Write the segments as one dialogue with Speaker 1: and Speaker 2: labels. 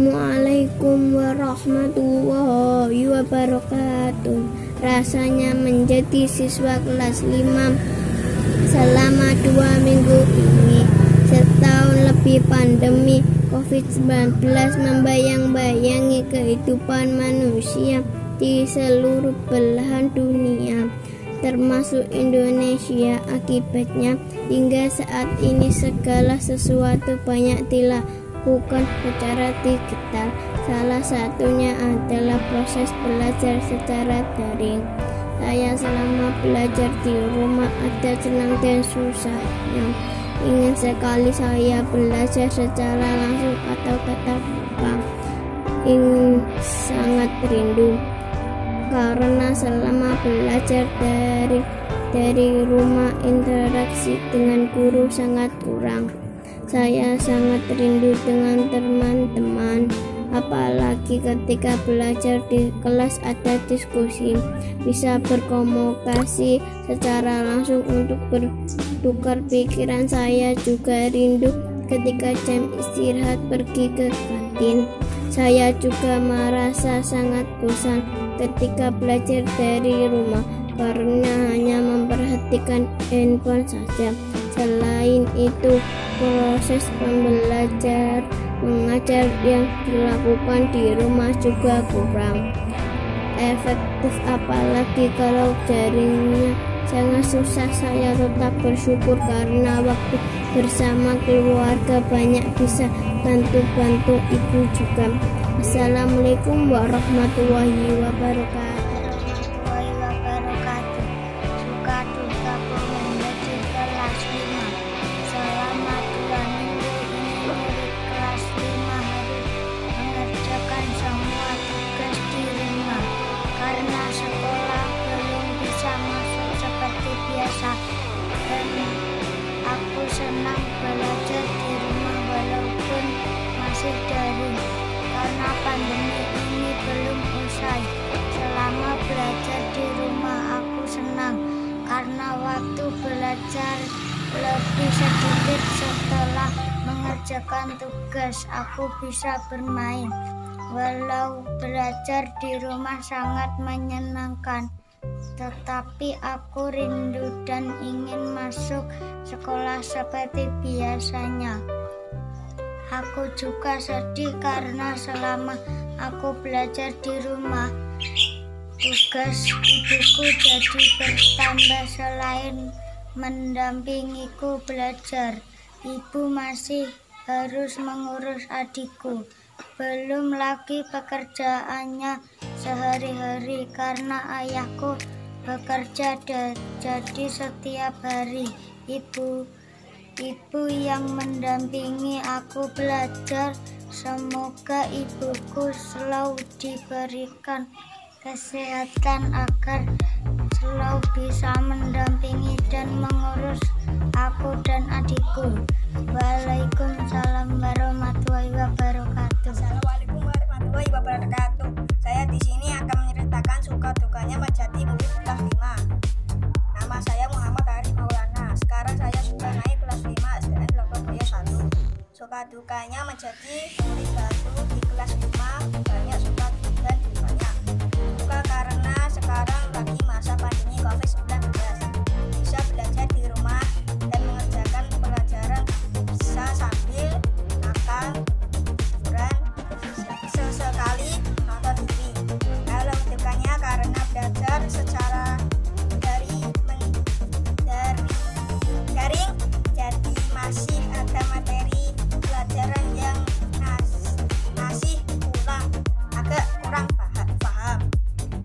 Speaker 1: Assalamualaikum warahmatullahi wabarakatuh. Rasanya menjadi siswa kelas 5 selama 2 minggu ini. Setahun lebih pandemi COVID-19 membayang-bayangi kehidupan manusia di seluruh belahan dunia, termasuk Indonesia. Akibatnya hingga saat ini segala sesuatu banyak dilakukan secara digital. Salah satunya adalah proses belajar secara daring. Saya selama belajar di rumah ada senang dan susahnya. Ingin sekali saya belajar secara langsung atau tatap muka. Ingin sangat rindu karena selama belajar dari rumah interaksi dengan guru sangat kurang. Saya sangat rindu dengan teman-teman, apalagi ketika belajar di kelas ada diskusi, bisa berkomunikasi secara langsung untuk bertukar pikiran. Saya juga rindu ketika jam istirahat pergi ke kantin. Saya juga merasa sangat bosan ketika belajar dari rumah karena hanya memperhatikan handphone saja. Selain itu, proses pembelajar mengajar yang dilakukan di rumah juga kurang efektif, apalagi kalau jaringnya sangat susah. Saya tetap bersyukur karena waktu bersama keluarga banyak bisa bantu ibu juga. Assalamualaikum warahmatullahi wabarakatuh.
Speaker 2: Suka duka menjadi kelas 5 selama 2 minggu ini. Murid kelas 5 harus mengerjakan semua tugas di rumah karena sekolah belum bisa masuk seperti biasa. Dan aku senang belajar di rumah walaupun masih daring karena pandemi ini belum usai. Selama belajar di rumah aku senang karena waktu belajar lebih sedikit. Setelah mengerjakan tugas aku bisa bermain. Walau belajar di rumah sangat menyenangkan, tetapi aku rindu dan ingin masuk sekolah seperti biasanya. Aku juga sedih karena selama aku belajar di rumah, tugas ibuku jadi bertambah. Selain mendampingiku belajar, ibu masih harus mengurus adikku. Belum lagi pekerjaannya sehari-hari karena ayahku bekerja jadi setiap hari ibu yang mendampingi aku belajar. Semoga ibuku selalu diberikan kesehatan agar selalu bisa mendampingi dan mengurus aku dan adikku. Waalaikumsalam warahmatullahi wabarakatuh.
Speaker 3: Assalamualaikum warahmatullahi wabarakatuh. Saya di sini akan menceritakan suka dukanya menjadi murid kelas 5. Nama saya Muhammad Arif Maulana. Sekarang saya sudah naik kelas 5 SDN Lokoboyo 1. Suka dukanya menjadi murid baru di kelas 5 banyak suka dan dukanya. Suka karena sekarang lagi masa pandemi COVID-19. Bisa belajar di rumah dan mengerjakan pelajaran bisa sambil makan, hiburan, sesekali nonton TV. Kalau dukanya karena belajar secara daring, jadi masih ada materi pelajaran yang masih agak kurang paham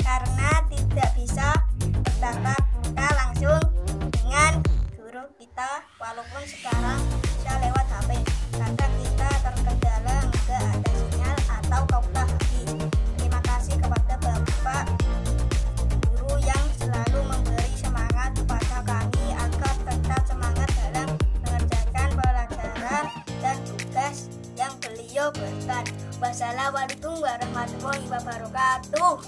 Speaker 3: karena tidak bisa bertatap muka langsung dengan guru kita. Walaupun sekarang bisa lewat HP, kadang kita terkendala nggak ada sinyal atau kaulah hati. Terima kasih kepada Bapak guru yang selalu memberi semangat kepada kami agar tetap semangat dalam mengerjakan pelajaran dan tugas yang beliau berikan. Wassalamualaikum warahmatullahi wabarakatuh.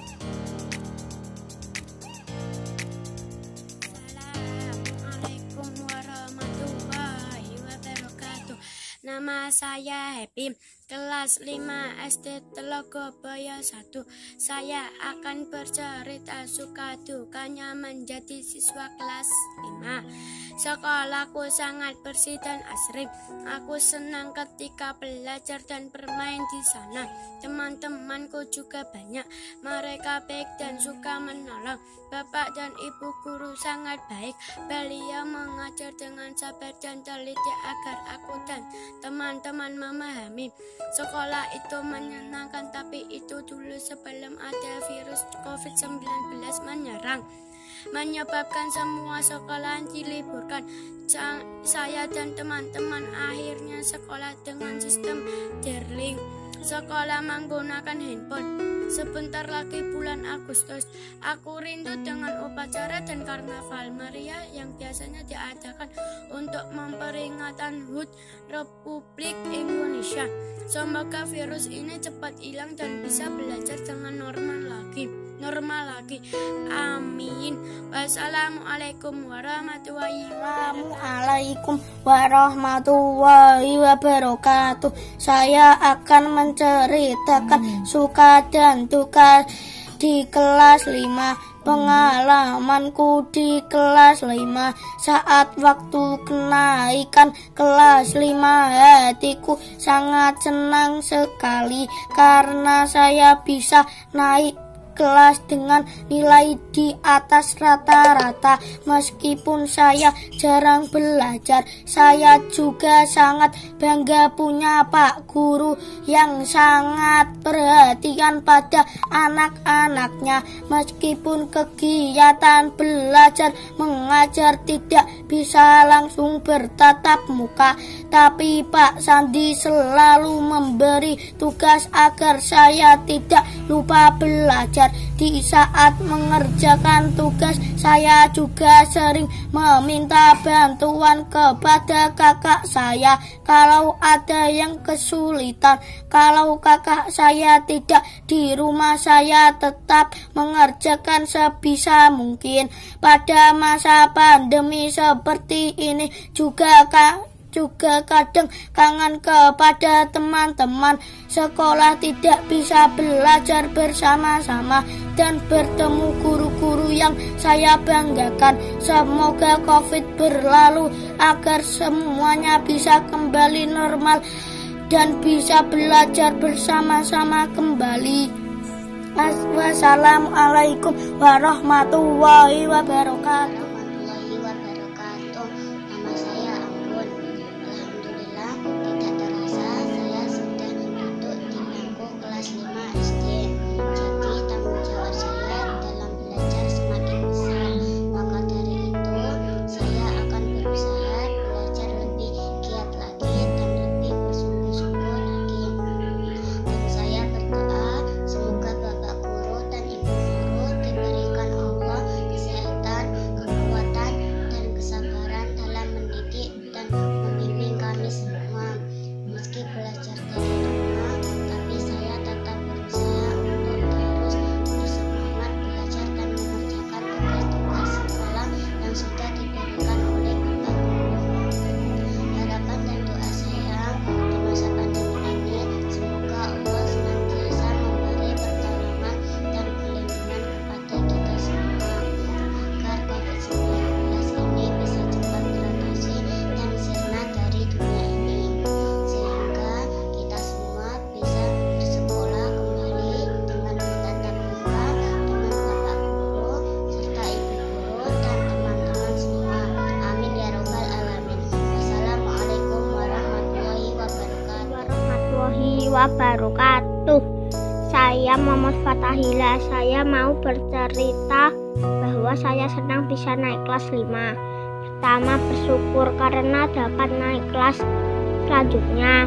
Speaker 1: Nama saya Happy.
Speaker 4: kelas 5 SD Telogobaya 1. Saya akan bercerita suka dukanya menjadi siswa kelas 5. Sekolahku sangat bersih dan asri. Aku senang ketika belajar dan bermain di sana. Teman-temanku juga banyak. Mereka baik dan suka menolong. Bapak dan ibu guru sangat baik. Beliau mengajar dengan sabar dan teliti agar aku dan teman-teman memahami. Sekolah itu menyenangkan, tapi itu dulu sebelum ada virus COVID-19 menyerang, menyebabkan semua sekolah diliburkan. Saya dan teman-teman akhirnya sekolah dengan sistem daring. Sekolah menggunakan handphone. Sebentar lagi bulan Agustus. Aku rindu dengan upacara dan karnaval meriah yang biasanya diadakan untuk memperingatan HUT Republik Indonesia. Semoga virus ini cepat hilang dan bisa belajar dengan normal lagi. Amin. Wassalamualaikum warahmatullahi wabarakatuh. Saya akan menceritakan suka dan duka di kelas 5. Pengalamanku di kelas 5 saat waktu kenaikan kelas 5, hatiku sangat senang sekali karena saya bisa naik kelas dengan nilai di atas rata-rata. Meskipun saya jarang belajar, saya juga sangat bangga punya Pak Guru yang sangat perhatian pada anak-anaknya. Meskipun kegiatan belajar mengajar tidak bisa langsung bertatap muka, tapi Pak Sandi selalu memberi tugas agar saya tidak lupa belajar. Di saat mengerjakan tugas, saya juga sering meminta bantuan kepada kakak saya kalau ada yang kesulitan. Kalau kakak saya tidak di rumah, saya tetap mengerjakan sebisa mungkin. Pada masa pandemi seperti ini juga kadang kangen kepada teman-teman. Sekolah tidak bisa belajar bersama-sama dan bertemu guru-guru yang saya banggakan. Semoga COVID berlalu agar semuanya bisa kembali normal dan bisa belajar bersama-sama kembali. Wassalamualaikum warahmatullahi wabarakatuh.
Speaker 2: Wabarakatuh. Saya Muhammad Fatahila. Saya mau bercerita bahwa saya senang bisa naik kelas 5. Pertama, bersyukur karena dapat naik kelas selanjutnya.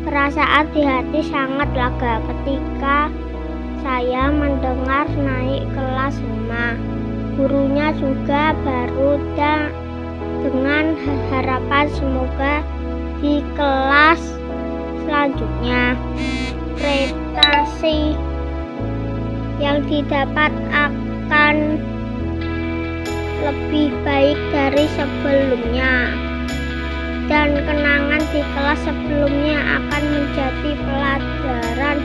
Speaker 2: Perasaan di hati sangat lega ketika saya mendengar naik kelas 5. Gurunya juga baru dan dengan harapan semoga di kelas selanjutnya prestasi yang didapat akan lebih baik dari sebelumnya dan kenangan di kelas sebelumnya akan menjadi pelajaran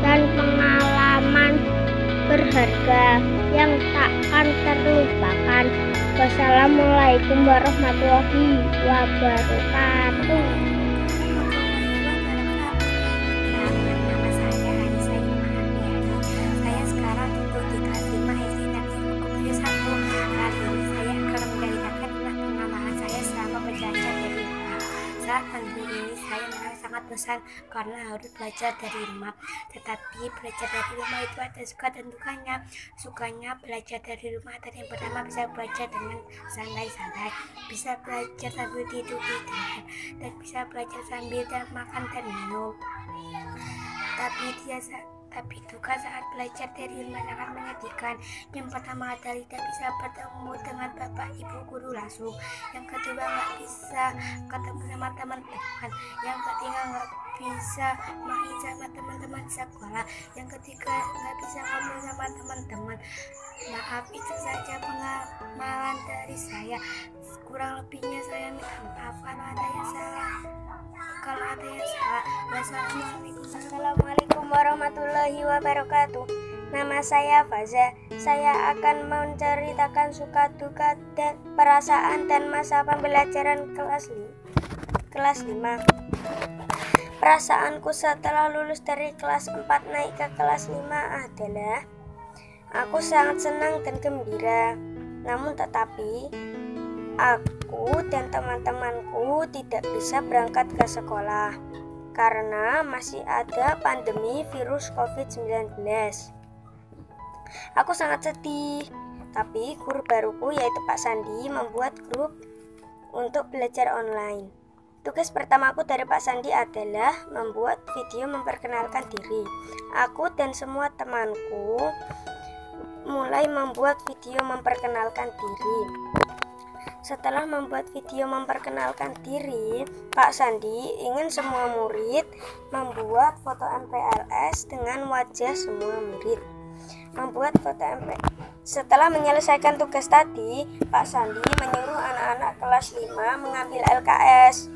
Speaker 2: dan pengalaman berharga yang takkan terlupakan. Wassalamualaikum warahmatullahi wabarakatuh.
Speaker 5: Nama saya Anissa Iman. Saya sekarang duduk di kelas 5 SD Negeri Kompleks 1. Kali ini saya akan menceritakan tentang pengalaman saya selama belajar dari rumah. Saat pandemi ini saya merasa sangat bosan karena harus belajar dari rumah. Tetapi belajar dari rumah itu ada suka dan dukanya. Sukanya belajar dari rumah adalah yang pertama bisa belajar dengan santai-santai, bisa belajar sambil tidur-tiduran, dan bisa belajar sambil makan dan minum. Tapi duka saat belajar dari rumah sangat menyedihkan. Yang pertama adalah tidak bisa bertemu dengan bapak ibu guru langsung. Yang kedua nggak bisa ketemu sama teman-teman. Yang ketiga nggak bisa main sama teman-teman di sekolah. Yang ketiga nggak bisa ngobrol sama teman-teman. Maaf, itu saja pengalaman dari saya. Kurang lebihnya saya minta maaf kalau ada yang salah.
Speaker 2: Assalamualaikum warahmatullahi wabarakatuh. Nama saya Faza. Saya akan menceritakan suka duka dan perasaan dan masa pembelajaran kelas 5. Perasaanku setelah lulus dari kelas 4 naik ke kelas 5 adalah aku sangat senang dan gembira. Namun tetapi aku dan teman-temanku tidak bisa berangkat ke sekolah karena masih ada pandemi virus COVID-19. Aku sangat sedih, tapi guru baruku yaitu Pak Sandi membuat grup untuk belajar online. Tugas pertamaku dari Pak Sandi adalah membuat video memperkenalkan diri. Aku dan semua temanku mulai membuat video memperkenalkan diri. Setelah membuat video memperkenalkan diri, Pak Sandi ingin semua murid membuat foto MPLS dengan wajah semua murid. Setelah menyelesaikan tugas tadi, Pak Sandi menyuruh anak-anak kelas 5 mengambil LKS.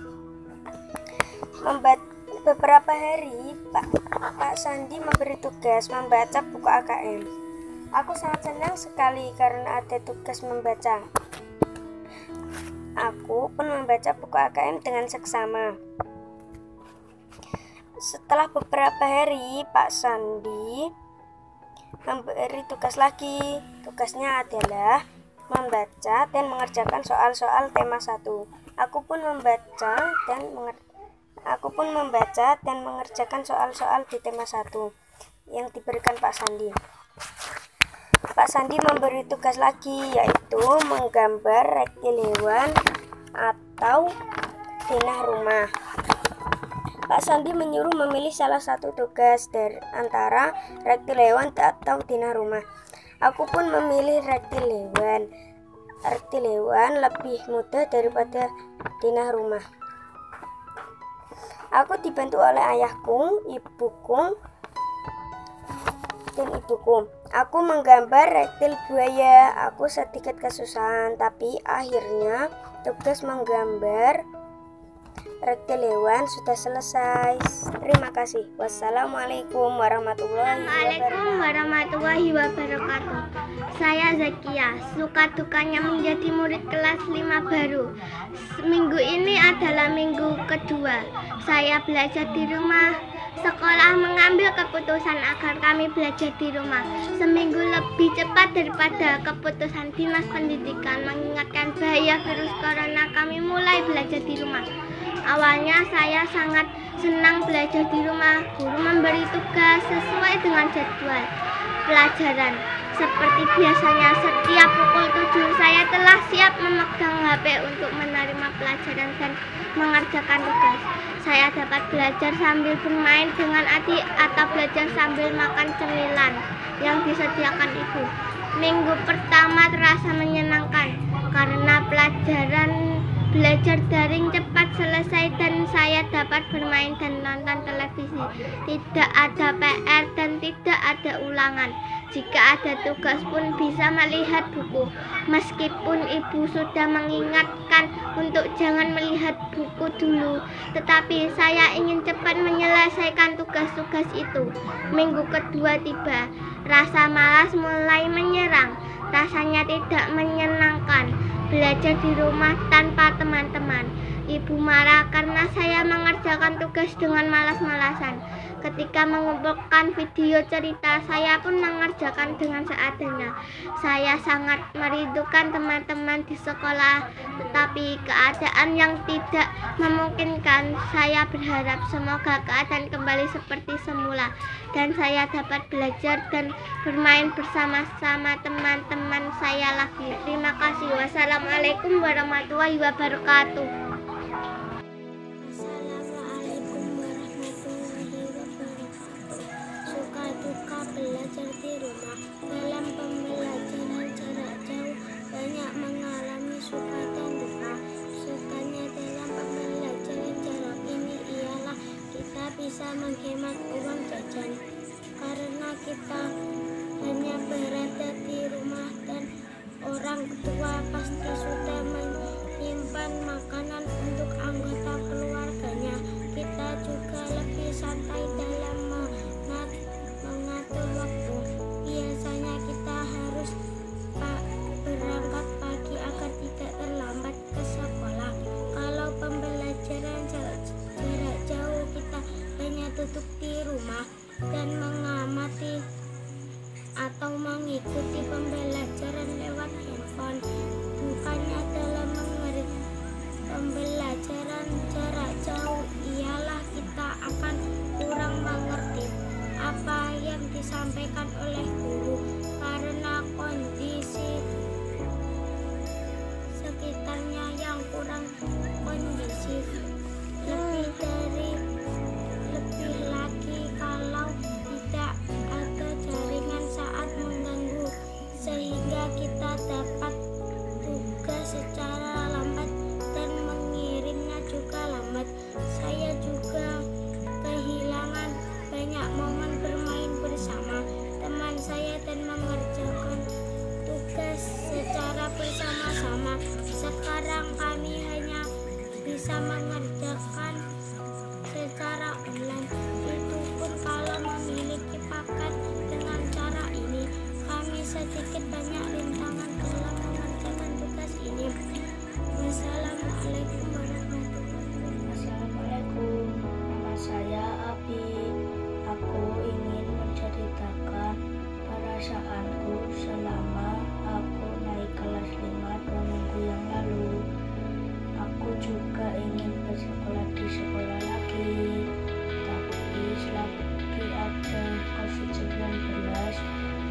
Speaker 2: Beberapa hari, Pak Sandi memberi tugas membaca buku AKM. Aku sangat senang sekali karena ada tugas membaca. Aku pun membaca buku AKM dengan seksama. Setelah beberapa hari, Pak Sandi memberi tugas lagi. Tugasnya adalah membaca dan mengerjakan soal-soal tema 1. Aku pun membaca dan mengerjakan soal-soal di tema 1 yang diberikan Pak Sandi. Pak Sandi memberi tugas lagi, yaitu menggambar reptil hewan atau denah rumah. Pak Sandi menyuruh memilih salah satu tugas dari antara reptil hewan atau denah rumah. Aku pun memilih reptil hewan. Reptil hewan lebih mudah daripada denah rumah. Aku dibantu oleh ayahku, ibuku, dan ibuku. Aku menggambar reptil buaya. Aku sedikit kesusahan, tapi akhirnya tugas menggambar reptil hewan sudah selesai. Terima kasih. Wassalamualaikum warahmatullahi wabarakatuh. Saya Zakia. Suka dukanya menjadi murid kelas 5 baru. Minggu ini adalah minggu kedua. Saya belajar di rumah. Sekolah mengambil keputusan agar kami belajar di rumah seminggu lebih cepat daripada keputusan Dinas Pendidikan mengingatkan bahaya virus corona. Kami mulai belajar di rumah. Awalnya saya sangat senang belajar di rumah. Guru memberi tugas sesuai dengan jadwal pelajaran. Seperti biasanya, setiap pukul 7 saya telah siap memegang HP untuk menerima pelajaran dan mengerjakan tugas. Saya dapat belajar sambil bermain dengan adik atau belajar sambil makan cemilan yang disediakan ibu. Minggu pertama terasa menyenangkan karena pelajaran belajar daring cepat selesai dan saya saya dapat bermain dan nonton televisi. Tidak ada PR dan tidak ada ulangan. Jika ada tugas pun bisa melihat buku. Meskipun ibu sudah mengingatkan untuk jangan melihat buku dulu, tetapi saya ingin cepat menyelesaikan tugas-tugas itu. Minggu kedua tiba. Rasa malas mulai menyerang. Rasanya tidak menyenangkan. Belajar di rumah tanpa teman-teman. Ibu marah karena saya mengerjakan tugas dengan malas-malasan. Ketika mengumpulkan video cerita, saya pun mengerjakan dengan seadanya. Saya sangat merindukan teman-teman di sekolah, tetapi keadaan yang tidak memungkinkan. Saya berharap semoga keadaan kembali seperti semula dan saya dapat belajar dan bermain bersama-sama teman-teman saya lagi. Terima kasih. Wassalamualaikum warahmatullahi wabarakatuh.
Speaker 1: Belajar di rumah. Dalam pembelajaran jarak jauh banyak mengalami suka dan duka. Sukanya dalam pembelajaran jarak ini ialah kita bisa menghemat uang jajan, karena kita hanya berada di rumah dan orang tua pasti sudah menyimpan makanan untuk anggota keluarganya. Kita juga lebih santai dalam mengatur waktu. Biasanya kita harus berangkat pagi agar tidak terlambat ke sekolah. Kalau pembelajaran jarak jauh, kita hanya duduk di rumah dan mengamati atau mengikuti pembelajaran lewat handphone. Bukannya dalam pembelajaran jarak jauh ialah kita akan kurang mengerti apa yang disampaikan oleh guru karena kondisi sekitarnya yang kurang kondisif. Lebih lagi kalau tidak ada jaringan saat mengganggu, sehingga kita dapat tugas secara lambat dan mengirimnya juga lambat. Saya juga kehilangan banyak momen bermain bersama teman saya dan mengerjakan tugas secara bersama-sama. Sekarang kami hanya bisa mengerjakan secara online. Itu pun kalau memiliki paket. Dengan cara ini kami sedikit banyak rintangan dalam mengerjakan tugas ini. Wassalamualaikum warahmatullahi wabarakatuh.
Speaker 6: Assalamualaikum, nama saya Abi. Aku ingin menceritakan perasaanku selama aku naik kelas 5 2 minggu yang lalu. Aku juga ingin bersekolah di sekolah lagi, tapi selagi ada COVID-19,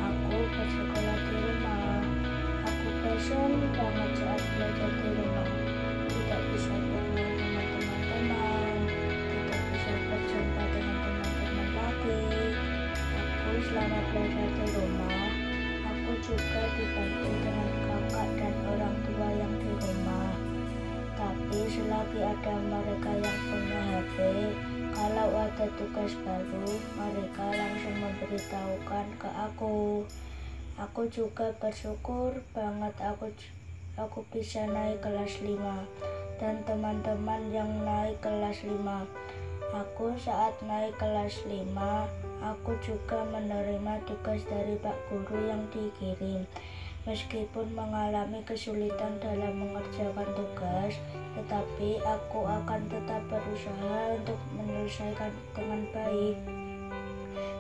Speaker 6: aku bersekolah di rumah. Aku bosan banget saat belajar di rumah. Tidak bisa bermain dengan teman-teman, tidak bisa berjumpa dengan teman-teman lagi. Aku selama belajar di rumah, aku juga dibantu dengan kakak dan orang tua yang di rumah. Tapi selagi ada mereka yang punya HP, kalau ada tugas baru, mereka langsung memberitahukan ke aku. Aku juga bersyukur banget aku bisa naik kelas 5 dan teman-teman yang naik kelas 5. Aku saat naik kelas 5, aku juga menerima tugas dari Pak Guru yang dikirim. Meskipun mengalami kesulitan dalam mengerjakan tugas, tetapi aku akan tetap berusaha untuk menyelesaikan dengan baik.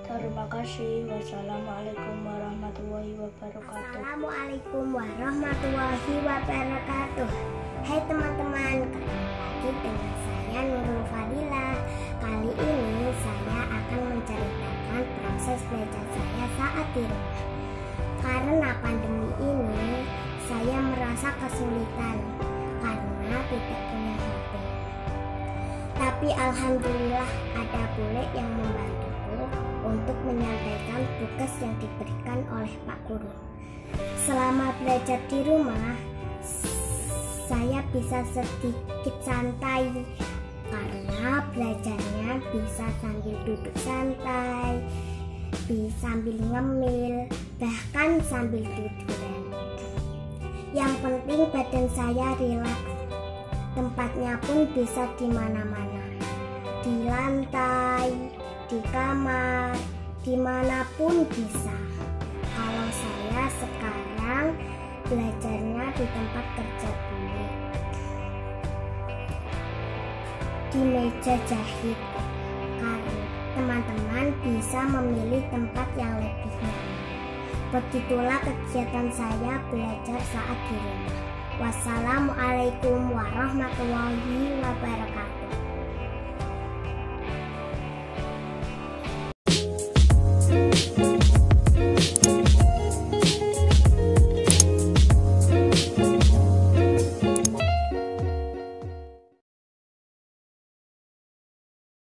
Speaker 6: Terima kasih. Wassalamualaikum warahmatullahi wabarakatuh.
Speaker 1: Assalamualaikum warahmatullahi wabarakatuh. Hai teman-teman, kembali lagi dengan saya Nurul Fadila. Kali ini saya akan menceritakan proses belajar saya saat di rumah. Karena pandemi ini, saya merasa kesulitan karena tidak punya HP. Tapi alhamdulillah ada bule yang membantuku untuk menyampaikan tugas yang diberikan oleh Pak Guru. Selama belajar di rumah, saya bisa sedikit santai karena bisa sambil duduk santai, bisa sambil ngemil, bahkan sambil tiduran. Yang penting badan saya rileks. Tempatnya pun bisa di mana-mana, di lantai, di kamar, dimanapun bisa. Kalau saya sekarang belajarnya di tempat kerja dulu, di meja jahit, karena teman-teman bisa memilih tempat yang lebih nyaman. Begitulah kegiatan saya belajar saat di rumah. Wassalamualaikum warahmatullahi wabarakatuh.